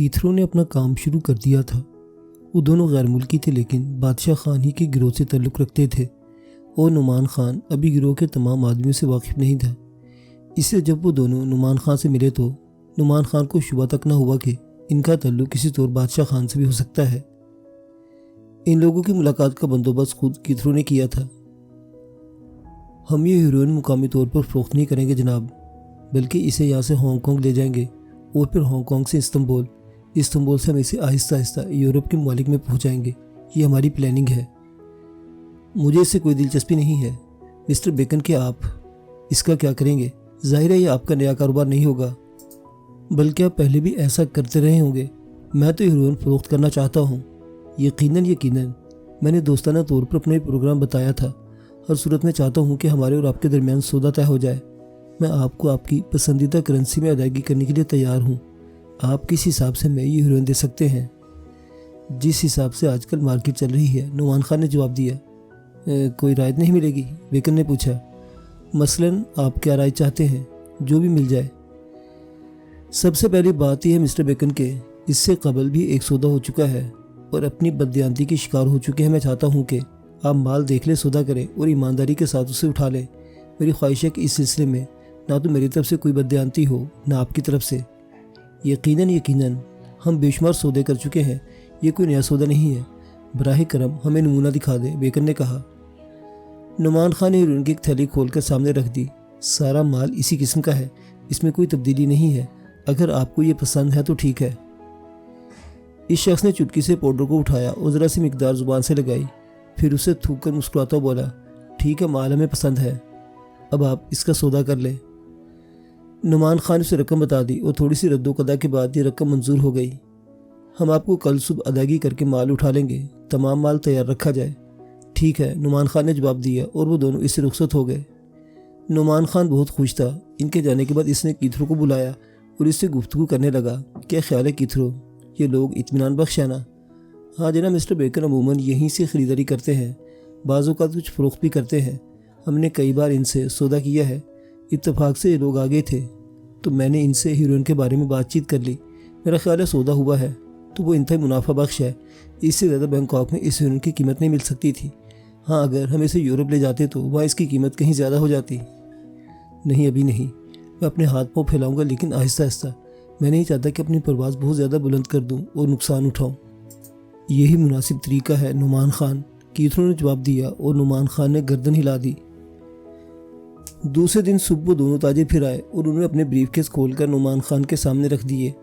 कीथरो ने अपना काम शुरू कर दिया था। वो दोनों गैर मुल्की थे लेकिन बादशाह खान ही के गिरोह से ताल्लुक़ रखते थे और नुमान खान अभी गिरोह के तमाम आदमियों से वाकिफ़ नहीं था। इससे जब वो दोनों नुमान खान से मिले तो नुमान खान को शुबा तक न हुआ कि इनका ताल्लुक़ किसी तौर बादशाह खान से भी हो सकता है। इन लोगों की मुलाकात का बंदोबस्त खुद कीथरो ने किया था। हम ये हीरोइन मुकामी तौर पर फ़रोख्त नहीं करेंगे जनाब, बल्कि इसे यहाँ से हांगकांग ले जाएंगे और फिर हांगकांग से इस्तांबुल से हम इसे आहिस्ता आहिस्ता यूरोप के ममालिक में पहुँचाएंगे। ये हमारी प्लानिंग है। मुझे इससे कोई दिलचस्पी नहीं है मिस्टर बेकन कि आप इसका क्या करेंगे। जाहिर है ये आपका नया कारोबार नहीं होगा, बल्कि आप पहले भी ऐसा करते रहे होंगे। मैं तो हीरोइन फ़रोख्त करना चाहता हूँ। यकीनन मैंने दोस्ताना तौर पर अपना प्रोग्राम बताया था। हर सूरत में चाहता हूँ कि हमारे और आपके दरमियान सौदा तय हो जाए। मैं आपको आपकी पसंदीदा करेंसी में अदायगी करने के लिए तैयार हूँ। आप किस हिसाब से मैं ये हीरोइन दे सकते हैं? जिस हिसाब से आजकल मार्केट चल रही है, नुमान खान ने जवाब दिया। कोई रायत नहीं मिलेगी? बेकन ने पूछा। मसलन आप क्या राय चाहते हैं? जो भी मिल जाए। सबसे पहली बात यह है मिस्टर बेकन के इससे कबल भी एक सौदा हो चुका है और अपनी बददियानती के शिकार हो चुके हैं। मैं चाहता हूँ कि आप माल देख ले, सौदा करें और ईमानदारी के साथ उसे उठा लें। मेरी ख्वाहिश है कि इस सिलसिले में ना तो मेरी तरफ से कोई बददियानती हो ना आपकी तरफ से। यकीनन हम बेशुमार सौदे कर चुके हैं। ये कोई नया सौदा नहीं है। बराह करम हमें नमूना दिखा दे, बेकन ने कहा। नुमान खान ने हीरोइन की एक थैली खोलकर सामने रख दी। सारा माल इसी किस्म का है, इसमें कोई तब्दीली नहीं है। अगर आपको ये पसंद है तो ठीक है। इस शख्स ने चुटकी से पाउडर को उठाया और ज़रा सी मिकदार ज़ुबान से लगाई, फिर उसे थूक कर मुस्कुराता बोला, ठीक है, माल हमें पसंद है, अब आप इसका सौदा कर लें। नुमान खान ने उसे रकम बता दी और थोड़ी सी रद्दोकदा के बाद ये रकम मंजूर हो गई। हम आपको कल सुबह अदायगी करके माल उठा लेंगे। तमाम माल तैयार रखा जाए। ठीक है, नुमान खान ने जवाब दिया और वो दोनों इससे रुखसत हो गए। नुमान खान बहुत खुश था। इनके जाने के बाद इसने कीथरो को बुलाया और इससे गुफ्तगू करने लगा। क्या ख्याल है कीथरो? ये लोग इत्मीनान बख्श है ना? हाँ जनाब, मिस्टर बेकर अमूमन यहीं से ख़रीदारी करते हैं, बाज़ों का कुछ फ़रोख्त भी करते हैं। हमने कई बार इनसे सौदा किया है। इत्तेफाक से ये लोग आ गए थे तो मैंने इनसे हीरोइन के बारे में बातचीत कर ली। मेरा ख्याल है सौदा हुआ है तो वो इंतहाई मुनाफा बख्श है। इससे ज़्यादा बैंकॉक में इस हीरोइन की कीमत नहीं मिल सकती थी। हाँ, अगर हम इसे यूरोप ले जाते तो वहाँ इसकी कीमत कहीं ज़्यादा हो जाती। नहीं, अभी नहीं। मैं अपने हाथ पाँव फैलाऊँगा, लेकिन आहिस्ता आहिस्ता। मैं नहीं चाहता कि अपनी परवाज़ बहुत ज़्यादा बुलंद कर दूँ और नुकसान उठाऊँ। यही मुनासिब तरीका है नुमान खान, कीथरो ने जवाब दिया और नुमान खान ने गर्दन हिला दी। दूसरे दिन सुबह दोनों ताजिर फिर आए और उन्होंने अपने ब्रीफकेस खोलकर नुमान खान के सामने रख दिए।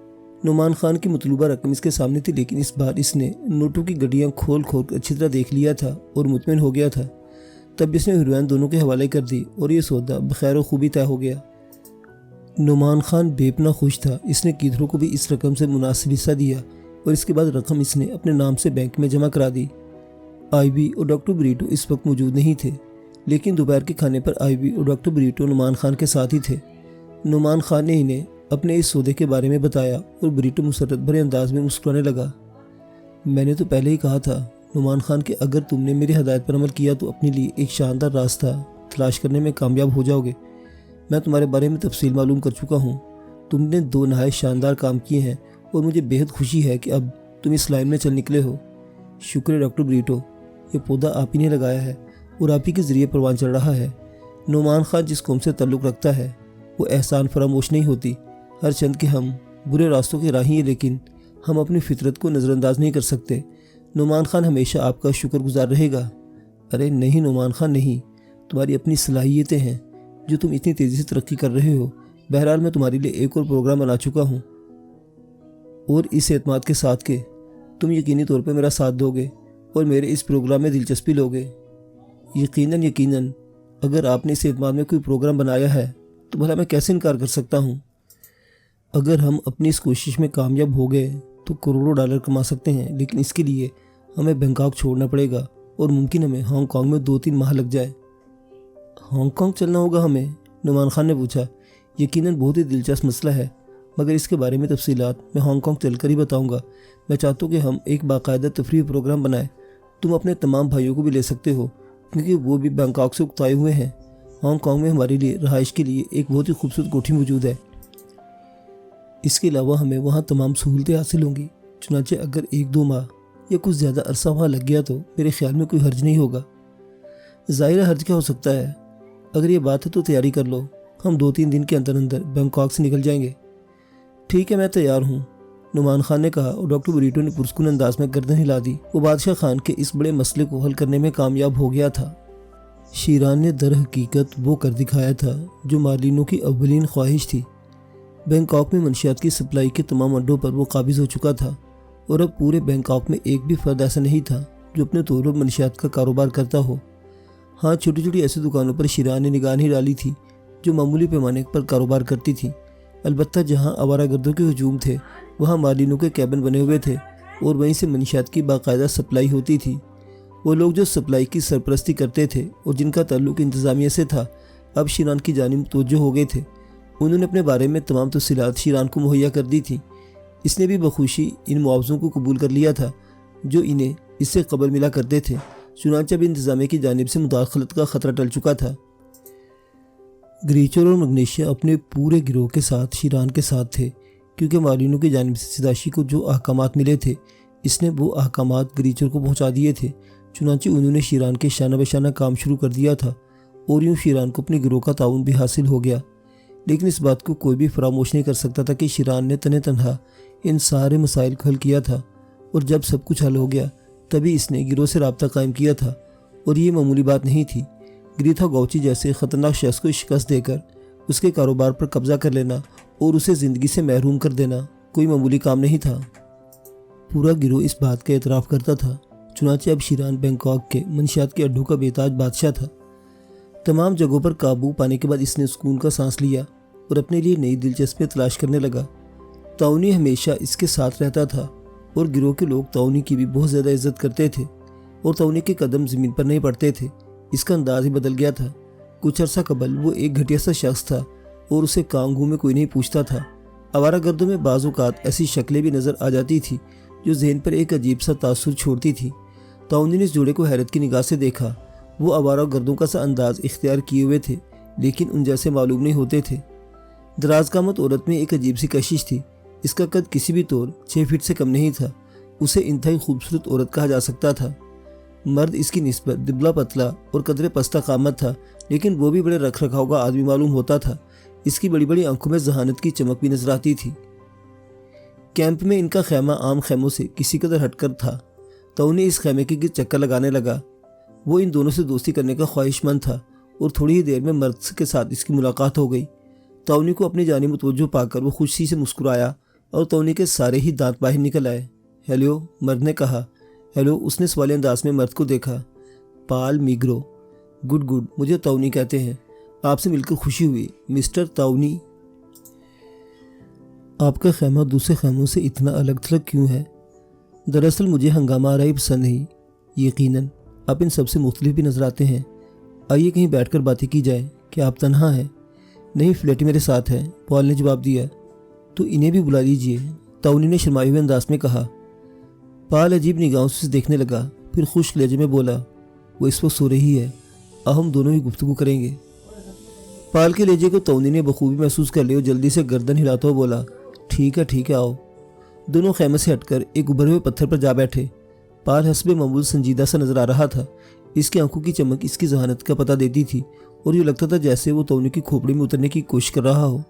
नुमान खान की मतलूबा रकम इसके सामने थी, लेकिन इस बार इसने नोटों की गड्डियाँ खोल अच्छी तरह देख लिया था और मुतमिन हो गया था। तब इसने हीरोइन दोनों के हवाले कर दी और ये सौदा बखैर खूबी तय हो गया। नुमान खान बेपना खुश था। इसने कीथरो को भी इस रकम से मुनासिब हिस्सा दिया और इसके बाद रकम इसने अपने नाम से बैंक में जमा करा दी। आईवी और डॉक्टर ब्रीटो इस वक्त मौजूद नहीं थे, लेकिन दोपहर के खाने पर आईवी और डॉक्टर ब्रीटो नुमान खान के साथ ही थे। नुमान खान ने इन्हें अपने इस सौदे के बारे में बताया और ब्रीटो मुसर्रत भरे अंदाज में मुस्कुराने लगा। मैंने तो पहले ही कहा था नुमान खान कि अगर तुमने मेरी हदायत पर अमल किया तो अपने लिए एक शानदार रास्ता तलाश करने में कामयाब हो जाओगे। मैं तुम्हारे बारे में तफसील मालूम कर चुका हूँ। तुमने 2 नहायत शानदार काम किए हैं और मुझे बेहद खुशी है कि अब तुम इस लाइन में चल निकले हो। शुक्र है डॉक्टर ब्रीटो, ये पौधा आप ही ने लगाया है और आप ही के ज़रिए परवान चढ़ रहा है। नुमान खान जिस कौम से ताल्लुक़ रखता है वो एहसान फरामोश नहीं होती। हर चंद के हम बुरे रास्तों के राही हैं, लेकिन हम अपनी फितरत को नज़रअंदाज नहीं कर सकते। नुमान खान हमेशा आपका शुक्रगुजार रहेगा। अरे नहीं नुमान खान, नहीं, तुम्हारी अपनी सलाहियतें हैं जो तुम इतनी तेज़ी से तरक्की कर रहे हो। बहरहाल मैं तुम्हारे लिए एक और प्रोग्राम बना चुका हूँ और इस एतमाद के साथ कि तुम यकीनी तौर पर मेरा साथ दोगे और मेरे इस प्रोग्राम में दिलचस्पी लोगे। यकीनन अगर आपने इस एतमाद में कोई प्रोग्राम बनाया है तो भला मैं कैसे इनकार कर सकता हूँ। अगर हम अपनी इस कोशिश में कामयाब हो गए तो करोड़ों डॉलर कमा सकते हैं, लेकिन इसके लिए हमें बैंकॉक छोड़ना पड़ेगा और मुमकिन हमें हांगकांग में 2-3 माह लग जाए। हांगकांग चलना होगा हमें? नुमान खान ने पूछा। यकीनन बहुत ही दिलचस्प मसला है, मगर इसके बारे में तफसीलात मैं हांगकांग चलकर ही बताऊंगा। मैं चाहता हूँ कि हम एक बाकायदा तफरीह प्रोग्राम बनाएं। तुम अपने तमाम भाइयों को भी ले सकते हो क्योंकि वो भी बैंकॉक से उकताए हुए हैं। हांगकांग में हमारे लिए रहाइश के लिए एक बहुत ही खूबसूरत कोठी मौजूद है। इसके अलावा हमें वहाँ तमाम सहूलतें हासिल होंगी। चुनांचे अगर 1-2 माह या कुछ ज़्यादा अरसा वहाँ लग गया तो मेरे ख्याल में कोई हर्ज नहीं होगा। ज़ाहिर हर्ज क्या हो सकता है? अगर ये बात है तो तैयारी कर लो, हम 2-3 दिन के अंदर अंदर बैंकॉक से निकल जाएंगे। ठीक है, मैं तैयार हूँ, नुमान खान ने कहा और डॉक्टर बुरीटो ने पुरस्कुन अंदाज में गर्दन हिला दी। वो बादशाह खान के इस बड़े मसले को हल करने में कामयाब हो गया था। शीरान ने दर हकीकत वो कर दिखाया था जो मार्लिनो की अव्वलीन ख्वाहिश थी। बैंकॉक में मंशियात की सप्लाई के तमाम अड्डों पर वो काबिज हो चुका था और अब पूरे बैंकॉक में एक भी फर्द ऐसा नहीं था जो अपने तौर पर मंशियात का कारोबार करता हो। हाँ, छोटी छोटी ऐसी दुकानों पर शीरान ने निगाह नहीं डाली थी जो मामूली पैमाने पर कारोबार करती थी। अलबत्ता जहाँ आवारागर्दों के हजूम थे वहाँ मार्लिनो के कैबिन बने हुए थे और वहीं से मंशियात की बाकायदा सप्लाई होती थी। वो लोग जो सप्लाई की सरपरस्ती करते थे और जिनका ताल्लुक इंतज़ामिया से था अब शीरान की जानिब मुतवज्जो हो गए थे। उन्होंने अपने बारे में तमाम तफसीलात शीरान को मुहैया कर दी थी। इसने भी बखुशी इन मुआवज़ों को कबूल कर लिया था जो इन्हें इससे कबल मिला करते थे। चुनांचे अब इंतज़ामिया की जानिब से मुदाखलत का ख़तरा टल चुका था। ग्रीचर और मग्नेशिया अपने पूरे गिरोह के साथ शीरान के साथ थे क्योंकि मार्लिनो की जानिब से सिदाशी को जो अहकामात मिले थे इसने वो अहकामात ग्रीचर को पहुँचा दिए थे। चुनांचे उन्होंने शीरान के शाना बशाना काम शुरू कर दिया था और यूँ शीरान को अपने गिरोह का ताउन भी हासिल हो गया। लेकिन इस बात को कोई भी फरामोश नहीं कर सकता था कि शीरान ने तने तनहा इन सारे मसाइल को हल किया था और जब सब कुछ हल हो गया तभी इसने गिरोह से रब्ता कायम किया था। और ये मामूली बात नहीं थी। ग्रीथा गौची जैसे ख़तरनाक शख्स को शिकस्त देकर उसके कारोबार पर कब्जा कर लेना और उसे ज़िंदगी से महरूम कर देना कोई मामूली काम नहीं था। पूरा गिरोह इस बात का एतराफ़ करता था। चुनांचे अब शीरान बैंकॉक के मंशियात के अड्डों का बेताज बादशाह था। तमाम जगहों पर काबू पाने के बाद इसने सुकून का सांस लिया और अपने लिए नई दिलचस्पियाँ तलाश करने लगा। ताउनी हमेशा इसके साथ रहता था और गिरोह के लोग ताउनी की भी बहुत ज़्यादा इज्जत करते थे और ताउनी के कदम ज़मीन पर नहीं पड़ते थे। इसका अंदाज ही बदल गया था। कुछ अर्सा कबल वो एक घटिया सा शख्स था और उसे कांगू में कोई नहीं पूछता था। आवारागर्दों में बाज़ औक़ात ऐसी शक्लें भी नज़र आ जाती थी जो जहन पर एक अजीब सा तासुर छोड़ती थी। ताउनी ने इस जोड़े को हैरत की निगाह से देखा। वो आवारागर्दों का सा अंदाज इख्तियार किए हुए थे लेकिन उन जैसे मालूम नहीं होते थे। दराज कामत औरत में एक अजीब सी कशिश थी। इसका कद किसी भी तौर 6 फीट से कम नहीं था। उसे इंतहाई खूबसूरत औरत कहा जा सकता था। मर्द इसकी निस्बत दुबला पतला और कदरे पस्ता कामत था लेकिन वो भी बड़े रख रखाव का आदमी मालूम होता था। इसकी बड़ी बड़ी आंखों में जहानत की चमक भी नजर आती थी। कैंप में इनका खैमा आम खैमों से किसी कदर हटकर था। ताउनी इस खैमे के गिर चक्कर लगाने लगा। वो इन दोनों से दोस्ती करने का ख्वाहिशमंद था और थोड़ी ही देर में मर्द के साथ इसकी मुलाकात हो गई। ताउनी को अपनी जानिब मुतवज्जो पाकर वो खुशी से मुस्कुराया और ताउनी के सारे ही दांत बाहर निकल आए। हेलो, मर्द ने कहा। हेलो, उसने सवालिया अंदाज में मर्द को देखा। पाल मिग्रो। गुड गुड, मुझे ताउनी कहते हैं। आपसे मिलकर खुशी हुई मिस्टर ताउनी। आपका खैमा दूसरे खैमों से इतना अलग थलग क्यों है? दरअसल मुझे हंगामा आराई पसंद नहीं। यकीनन आप इन सबसे मुख्तलिफ भी नजर आते हैं। आइए कहीं बैठकर बातें की जाए। क्या आप तन्हा हैं? नहीं, फ्लैटी मेरे साथ है, पॉल ने जवाब दिया। तो इन्हें भी बुला लीजिए, ताउनी ने शर्माए हुए अंदाज में कहा। पाल अजीब निगाहों से देखने लगा, फिर खुश लहजे में बोला, वो इस वक्त सो रही है, अब हम दोनों ही गुफ्तगू करेंगे। पाल के लहजे को ताउनी ने बखूबी महसूस कर लिया और जल्दी से गर्दन हिलाता हुआ बोला, ठीक है आओ। दोनों खैमे से हटकर एक उभरे हुए पत्थर पर जा बैठे। पाल हस्बे मामूल संजीदा सा नजर आ रहा था। इसकी आंखों की चमक इसकी जहानत का पता देती थी और यूँ लगता था जैसे वो ताउनी की खोपड़ी में उतरने की कोशिश कर रहा हो।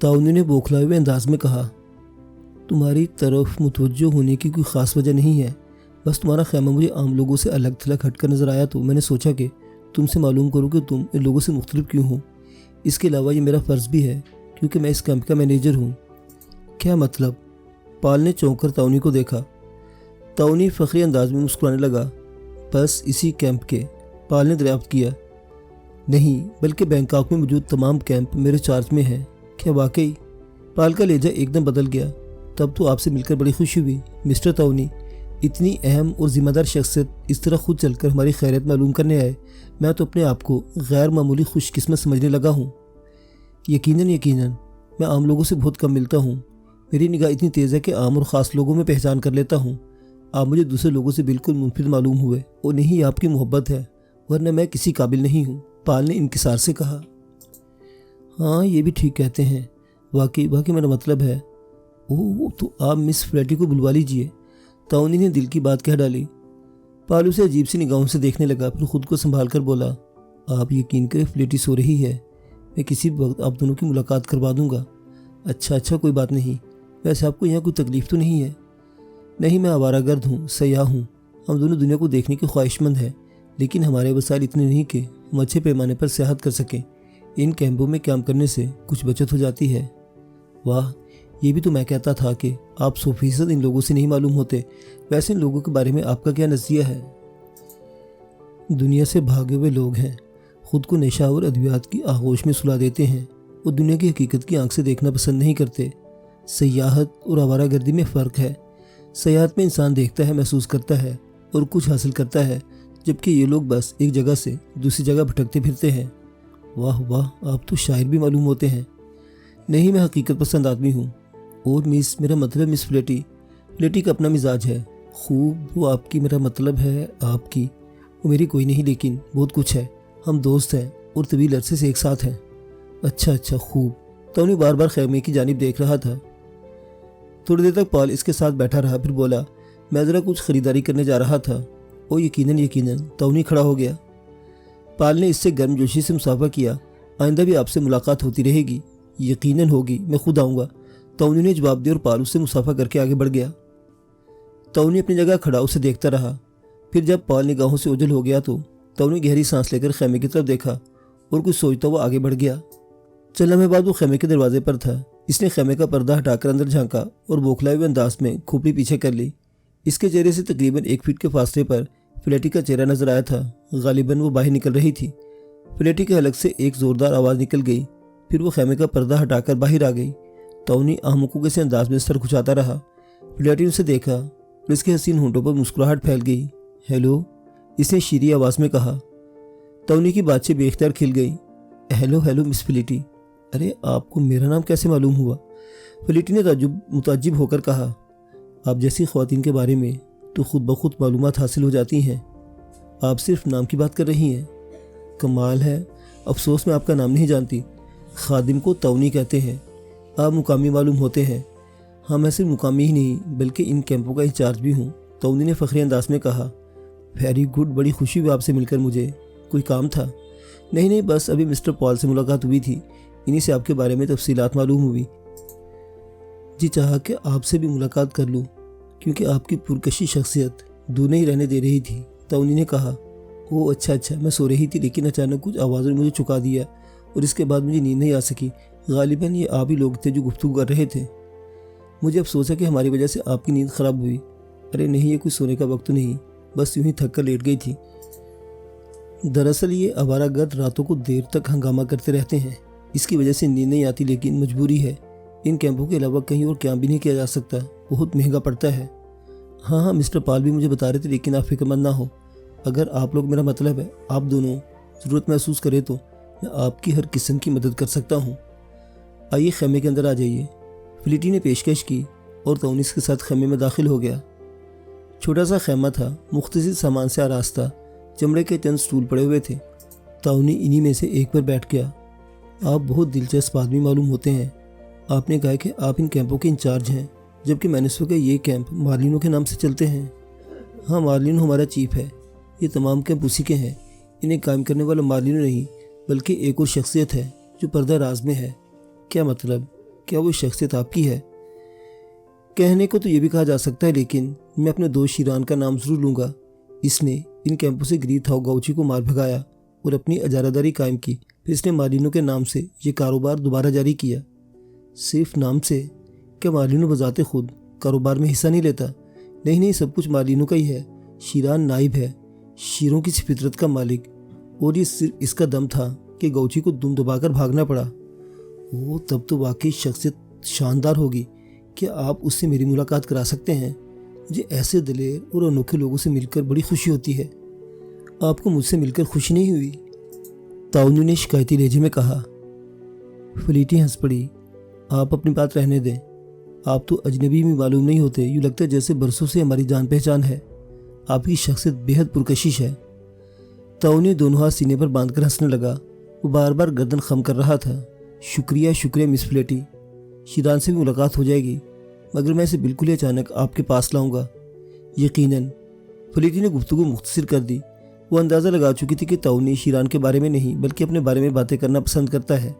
ताउनी ने बौखलाए हुए अंदाज में कहा, तुम्हारी तरफ मुतवज्जो होने की कोई ख़ास वजह नहीं है, बस तुम्हारा खैमा मुझे आम लोगों से अलग थलग हटकर नज़र आया तो मैंने सोचा कि तुमसे मालूम करूँ कि तुम इन लोगों से मुख्तलिफ क्यों हो। इसके अलावा ये मेरा फ़र्ज़ भी है क्योंकि मैं इस कैंप का मैनेजर हूँ। क्या मतलब? पाल ने चौंक कर ताउनी को देखा। ताउनी फ़ख्री अंदाज में मुस्कुराने लगा। बस इसी कैंप के? पाल ने दरियाफ्त किया। नहीं, बल्कि बैंकॉक में मौजूद तमाम कैंप मेरे चार्ज में हैं। क्या वाकई? पाल का लहजा एकदम बदल गया। तब तो आपसे मिलकर बड़ी खुशी हुई मिस्टर ताउनी। इतनी अहम और ज़िम्मेदार शख्सियत इस तरह खुद चलकर हमारी खैरियत मालूम करने आए, मैं तो अपने आप को गैर मामूली खुशकिस्मत समझने लगा हूँ। यकीनन मैं आम लोगों से बहुत कम मिलता हूँ। मेरी निगाह इतनी तेज़ है कि आम और ख़ास लोगों में पहचान कर लेता हूँ। आप मुझे दूसरे लोगों से बिल्कुल मुनफिद मालूम हुए और नहीं आपकी मोहब्बत है, वरना मैं किसी काबिल नहीं हूँ, पाल ने इंकिसार से कहा। हाँ, ये भी ठीक कहते हैं। वाकई वाकई मेरा मतलब है। ओह, तो आप मिस फ्लेटी को बुलवा लीजिए। ताउनी ने दिल की बात कह डाली। पाल उसे अजीब सी निगाहों से देखने लगा, फिर खुद को संभाल कर बोला, आप यकीन करें फ्लेटी सो रही है, मैं किसी भी वक्त आप दोनों की मुलाकात करवा दूंगा। अच्छा, कोई बात नहीं। वैसे आपको यहाँ कोई तकलीफ़ तो नहीं है? नहीं, मैं आवारागर्द हूँ, सयाह हूँ। हम दोनों दुनिया को देखने के ख्वाहिशमंद हैं, लेकिन हमारे वसाइल इतने नहीं कि हम अच्छे पैमाने पर सेहत कर सकें। इन कैंपों में काम करने से कुछ बचत हो जाती है। वाह, ये भी तो मैं कहता था कि आप 100% इन लोगों से नहीं मालूम होते। वैसे इन लोगों के बारे में आपका क्या नज़रिया है? दुनिया से भागे हुए लोग हैं, खुद को नशा और अद्वियात की आगोश में सुला देते हैं। वो दुनिया की हकीकत की आंख से देखना पसंद नहीं करते। सयाहत और आवारागर्दी में फ़र्क है। सयाहत में इंसान देखता है, महसूस करता है और कुछ हासिल करता है, जबकि ये लोग बस एक जगह से दूसरी जगह भटकते फिरते हैं। वाह वाह, आप तो शायर भी मालूम होते हैं। नहीं, मैं हकीकत पसंद आदमी हूँ। और मिस, मेरा मतलब मिस फ्लेटी। फ्लेटी का अपना मिजाज है। खूब, वो आपकी, मेरा मतलब है आपकी। वो मेरी कोई नहीं, लेकिन बहुत कुछ है। हम दोस्त हैं और तवील अरसे से एक साथ हैं। अच्छा, खूब। टोनी बार बार खैमे की जानिब देख रहा था। थोड़ी देर तक पॉल इसके साथ बैठा रहा, फिर बोला, मैं ज़रा कुछ ख़रीदारी करने जा रहा था। ओ यकीनन। टोनी खड़ा हो गया। पॉल ने इससे गर्मजोशी से मुसाफा किया। आइंदा भी आपसे मुलाकात होती रहेगी। यकीनन होगी, मैं खुद आऊँगा। टोनी ने जवाब दिया और पॉल उससे मुसाफा करके आगे बढ़ गया। टोनी अपनी जगह खड़ा उसे देखता रहा। फिर जब पॉल निगाहों से ओझल हो गया तो टोनी गहरी सांस लेकर खैमे की तरफ देखा और कुछ सोचता हुआ आगे बढ़ गया। चंद लम्हे बाद वो खैमे के दरवाजे पर था। इसने खैमे का पर्दा हटाकर अंदर झांका और बौखलाए हुए अंदाज में खोपड़ी पीछे कर ली। इसके चेहरे से तकरीबन 1 फीट के फासले पर फ्लेटी का चेहरा नजर आया था। गालिबन वो बाहर निकल रही थी। फ्लेटी के हलक से एक जोरदार आवाज़ निकल गई। फिर वो खैमे का पर्दा हटाकर बाहर आ गई। टोनी आहमकुके से अंदाज में सर खुचाता रहा। फ्लेटी ने उसे देखा और इसके हसीन होंठों पर मुस्कुराहट फैल गई। हेलो, इसने शीरी आवाज़ में कहा। टोनी की बातचीत बेख्तियार खिल गई। हेलो मिस फ्लेटी। अरे, आपको मेरा नाम कैसे मालूम हुआ? फ्लेटी ने मुताज्जिब होकर कहा। आप जैसी ख्वातीन के बारे में तो खुद ब खुद मालूमात हासिल हो जाती हैं। आप सिर्फ नाम की बात कर रही हैं। कमाल है, अफसोस मैं आपका नाम नहीं जानती। खादिम को टोनी कहते हैं। आप मुकामी मालूम होते हैं। हाँ, मैं सिर्फ मुकामी ही नहीं बल्कि इन कैंपों का इंचार्ज भी हूँ, टोनी ने फ़ख्री अंदाज में कहा। वेरी गुड, बड़ी खुशी हुई आपसे मिलकर मुझे। कोई काम था? नहीं, बस अभी मिस्टर पॉल से मुलाकात हुई थी, इन्हीं से आपके बारे में तफसीलात मालूम हुई। जी चाहा कि आपसे भी मुलाकात कर लूँ, क्योंकि आपकी पुरकशी शख्सियत दूर नहीं रहने दे रही थी, टोनी ने कहा। ओह अच्छा, मैं सो रही थी, लेकिन अचानक कुछ आवाज़ों ने मुझे चुका दिया और इसके बाद मुझे नींद नहीं आ सकी। गालिबन ये आप ही लोग थे जो गुफ्तगू कर रहे थे। मुझे अफसोस है कि हमारी वजह से आपकी नींद ख़राब हुई। अरे नहीं, ये कुछ सोने का वक्त नहीं, बस यूं ही थक कर लेट गई थी। दरअसल ये आवारागर्द रातों को देर तक हंगामा करते रहते हैं, इसकी वजह से नींद नहीं आती, लेकिन मजबूरी है। इन कैंपों के अलावा कहीं और क्या भी नहीं किया जा सकता, बहुत महंगा पड़ता है। हाँ, मिस्टर पॉल भी मुझे बता रहे थे, लेकिन आप फिक्रमंद ना हो। अगर आप लोग, मेरा मतलब है आप दोनों, ज़रूरत महसूस करें तो मैं आपकी हर किस्म की मदद कर सकता हूँ। आइए खैमे के अंदर आ जाइए, फ्लेटी ने पेशकश की और टोनी के साथ खैमे में दाखिल हो गया। छोटा सा खैमा था, मुख्तलिफ सामान से आरास्ता। चमड़े के चंद स्टूल पड़े हुए थे। टोनी इन्हीं में से एक पर बैठ गया। आप बहुत दिलचस्प आदमी मालूम होते हैं। आपने कहा कि आप इन कैंपों के इंचार्ज हैं, जबकि मैंने सुना कि ये कैंप मार्लिनो के नाम से चलते हैं। हाँ, मार्लिनो हमारा चीफ है। ये तमाम कैंप उसी के हैं। इन्हें कायम करने वाला मार्लिनो नहीं, बल्कि एक और शख्सियत है जो पर्दा राज में है। क्या मतलब? क्या वो शख्सियत आपकी है? कहने को तो ये भी कहा जा सकता है, लेकिन मैं अपने दोस्त शीरान का नाम ज़रूर लूँगा। इसने इन कैंपों से ग्रीथ हाउ गाउची को मार भगाया और अपनी अजारादारी कायम की। फिर इसने मार्लिनो के नाम से ये कारोबार दोबारा जारी किया। सिर्फ नाम से? क्या मार्लिनो बजाते खुद कारोबार में हिस्सा नहीं लेता? नहीं, सब कुछ मार्लिनो का ही है। शीरान नाइब है, शीरों की फितरत का मालिक, और ये सिर्फ इसका दम था कि गाउची को दुम दबाकर भागना पड़ा। वो तब तो वाकई शख्सियत शानदार होगी। क्या आप उससे मेरी मुलाकात करा सकते हैं? मुझे ऐसे दिलेर और अनोखे लोगों से मिलकर बड़ी खुशी होती है। आपको मुझसे मिलकर खुशी नहीं हुई? टोनी ने शिकायती लहजे में कहा। फ्लेटी हंस पड़ी। आप अपनी बात रहने दें। आप तो अजनबी में मालूम नहीं होते, यूँ लगता है जैसे बरसों से हमारी जान पहचान है। आपकी शख्सियत बेहद पुरकशिश है। टोनी दोनों हाथ सीने पर बांधकर हंसने लगा। वो बार बार गर्दन खम कर रहा था। शुक्रिया मिस फ्लेटी। शीरान से भी मुलाकात हो जाएगी, मगर मैं इसे बिल्कुल ही अचानक आपके पास लाऊंगा। यकीनन। फलीटी ने गुफ्तगू मुख्तसर कर दी। वो अंदाज़ा लगा चुकी थी कि तौनी शीरान के बारे में नहीं बल्कि अपने बारे में बातें करना पसंद करता है।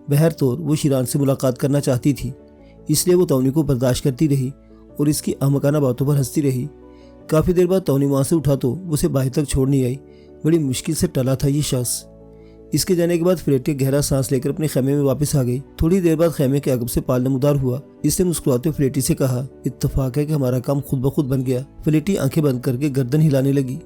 बहर तौर वो शीरान से मुलाकात करना चाहती थी, इसलिए वो तौनी को बर्दाश्त करती रही और इसकी अहमकाना बातों पर हंसती रही। काफ़ी देर बाद तौनी वहाँ से उठा तो वो उसे बाहर तक छोड़ने आई। बड़ी मुश्किल से टला था ये शख्स। इसके जाने के बाद फ्लेटी गहरा सांस लेकर अपने खेमे में वापस आ गई। थोड़ी देर बाद खेमे के अगब से पाल नमदार हुआ। इसने मुस्कुराते हुए फ्लेटी से कहा, इत्तफाक है कि हमारा काम खुद ब खुद बन गया। फ्लेटी आंखें बंद करके गर्दन हिलाने लगी।